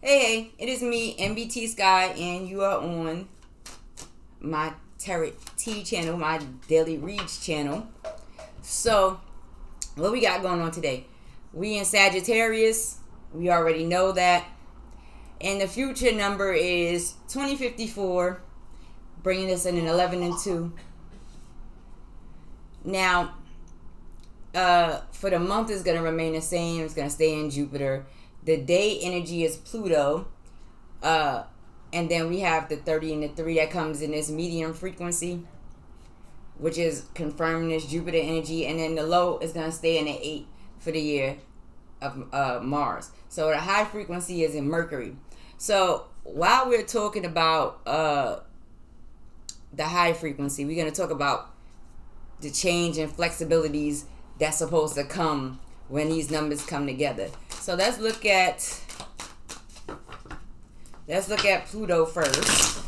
Hey, it is me, Nbtsky, and you are on my Tarot T channel, my Daily Reads channel. So, what we got going on today? We in Sagittarius. We already know that. And the future number is 2054, bringing us in an 11 and 2. Now, for the month, it's going to remain the same. It's going to stay in Jupiter. The day energy is Pluto. And then we have the 30 and the 3 that comes in this medium frequency, which is confirming this Jupiter energy. And then the low is going to stay in the 8 for the year of Mars. So the high frequency is in Mercury. So while we're talking about the high frequency, we're going to talk about the change and flexibilities that's supposed to come when these numbers come together. So let's look at Pluto first.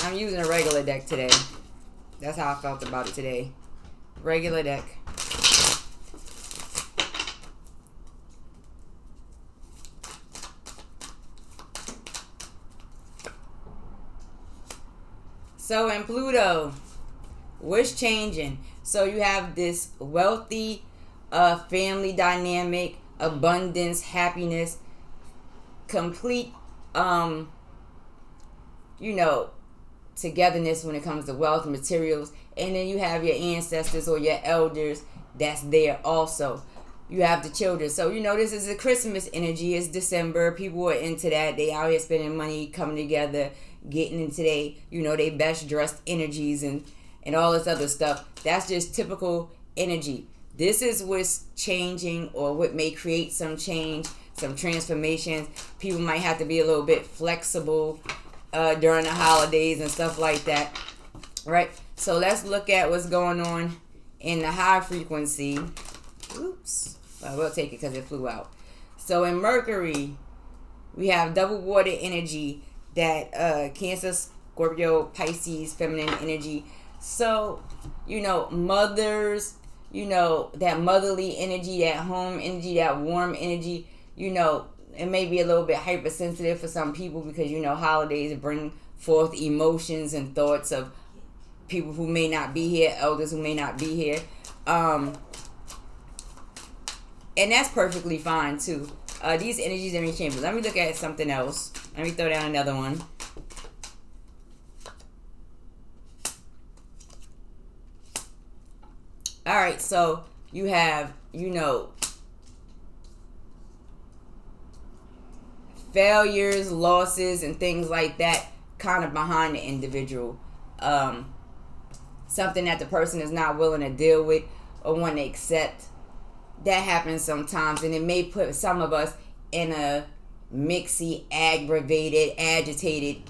I'm using a regular deck today. That's how I felt about it today. Regular deck. So in Pluto, what's changing? So you have this wealthy family dynamic, abundance, happiness, complete togetherness when it comes to wealth, materials, and then you have your ancestors or your elders that's there also. You have the children. So this is a Christmas energy. It's December. People are into that. They out here spending money, coming together, getting into they best dressed energies and all this other stuff. That's just typical energy. This is what's changing, or what may create some change, some transformations. People might have to be a little bit flexible during the holidays and stuff like that, right? So let's look at what's going on in the high frequency. Oops. Well, we'll take it because it flew out. So in Mercury, we have double water energy, that Cancer, Scorpio, Pisces, feminine energy. So, mothers, that motherly energy, that home energy, that warm energy, it may be a little bit hypersensitive for some people because, holidays bring forth emotions and thoughts of people who may not be here, elders who may not be here. And that's perfectly fine too. These energies are interchangeable. Let me look at something else. Let me throw down another one. Alright, so you have, failures, losses, and things like that kind of behind the individual. Something that the person is not willing to deal with or want to accept. That happens sometimes, and it may put some of us in a mixy, aggravated, agitated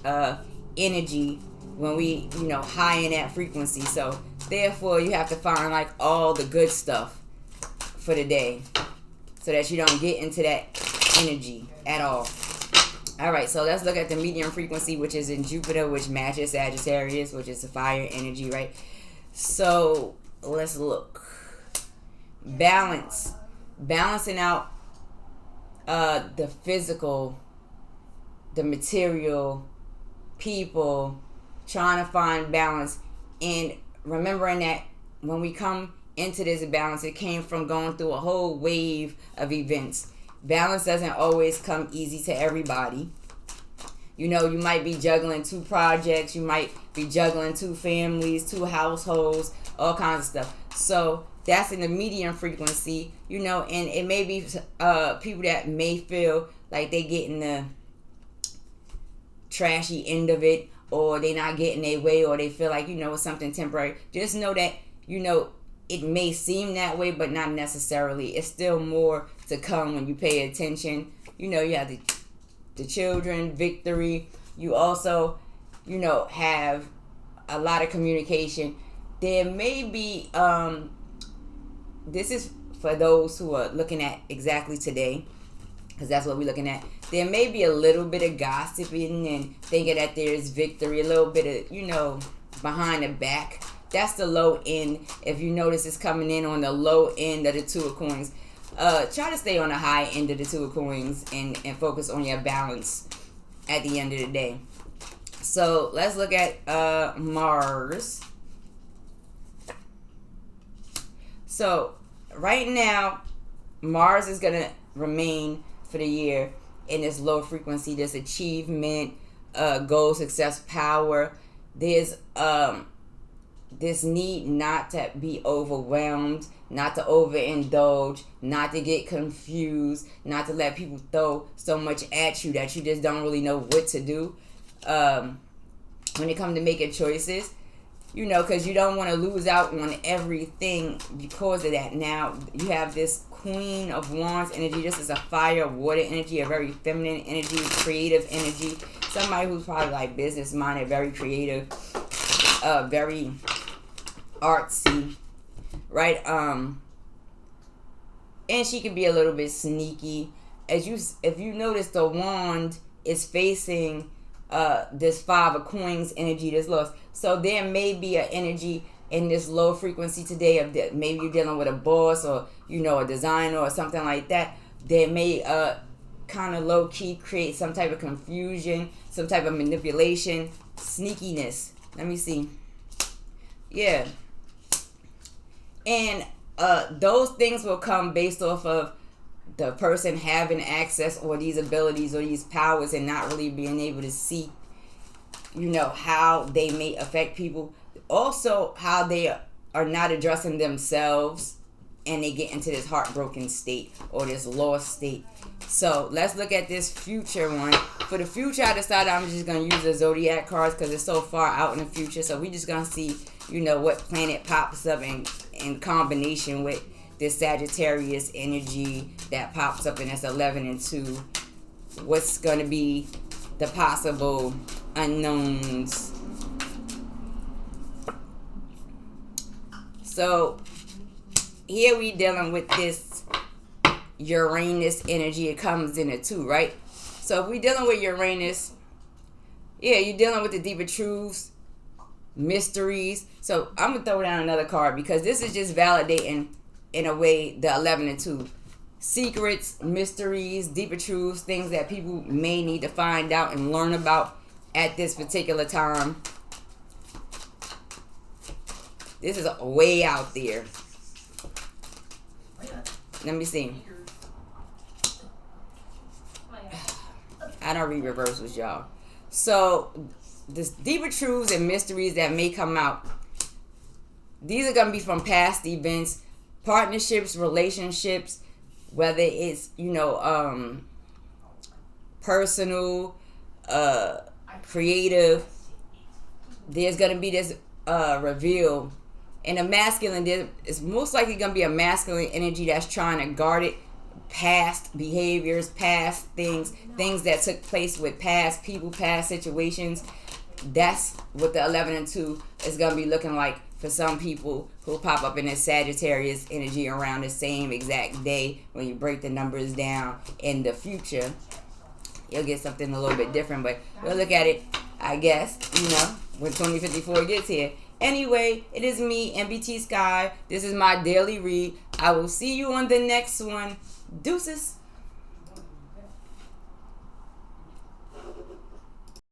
energy when we, high in that frequency. So therefore, you have to find all the good stuff for the day, so that you don't get into that energy at all. All right, so let's look at the medium frequency, which is in Jupiter, which matches Sagittarius, which is the fire energy, right? So let's look. Balancing out the physical, the material, people, trying to find balance, and remembering that when we come into this balance, it came from going through a whole wave of events. Balance doesn't always come easy to everybody. You might be juggling 2 projects, you might be juggling 2 families, 2 households, all kinds of stuff. So that's in the medium frequency, and it may be people that may feel like they getting the trashy end of it, or they not getting their way, or they feel like, it's something temporary. Just know that, it may seem that way, but not necessarily. It's still more to come when you pay attention. You have the children, victory. You also, have a lot of communication. There may be, this is for those who are looking at exactly today, because that's what we're looking at. There may be a little bit of gossiping and thinking that there's victory, a little bit of, behind the back That's the low end. If you notice, it's coming in on the low end of the Two of Coins. Try to stay on the high end of the Two of Coins and focus on your balance at the end of the day. So let's look at Mars. So right now, Mars is going to remain for the year in this low frequency, this achievement, goal, success, power. There's this need not to be overwhelmed, not to overindulge, not to get confused, not to let people throw so much at you that you just don't really know what to do. When it comes to making choices, you know, because you don't want to lose out on everything because of that. Now, you have this Queen of Wands energy. This is a fire, water energy, a very feminine energy, creative energy. Somebody who's probably like business-minded, very creative, very artsy, right? And she can be a little bit sneaky. If you notice, the wand is facing this Five of Coins energy that's lost. So there may be an energy in this low frequency today of that. Maybe you're dealing with a boss or, you know, a designer or something like that. That may kind of low key create some type of confusion, some type of manipulation, sneakiness. Let me see. Yeah. And those things will come based off of the person having access or these abilities or these powers and not really being able to see, you know, how they may affect people. Also, how they are not addressing themselves and they get into this heartbroken state or this lost state. So let's look at this future one. For the future, I decided I'm just going to use the Zodiac cards because it's so far out in the future. So we're just going to see, you know, what planet pops up in combination with this Sagittarius energy that pops up in this 11 and 2. What's going to be the possible unknowns? So here we dealing with this Uranus energy. It comes in a 2, right? So if we dealing with Uranus, yeah, you're dealing with the deeper truths, mysteries. So I'm going to throw down another card because this is just validating, in a way, the 11 and 2. Secrets, mysteries, deeper truths, things that people may need to find out and learn about at this particular time. This is way out there. Let me see. I don't read reversals, y'all. So, this deeper truths and mysteries that may come out, these are going to be from past events, partnerships, relationships, whether it's, you know, personal, creative. There's going to be this reveal. And a masculine, it's most likely going to be a masculine energy that's trying to guard it. Past behaviors, past things that took place with past people, past situations. That's what the 11 and 2 is going to be looking like for some people who pop up in this Sagittarius energy around the same exact day. When you break the numbers down in the future, you'll get something a little bit different, but we'll look at it, I guess, you know, when 2054 gets here. Anyway, it is me, Nbtsky. This is my daily read. I will see you on the next one. Deuces.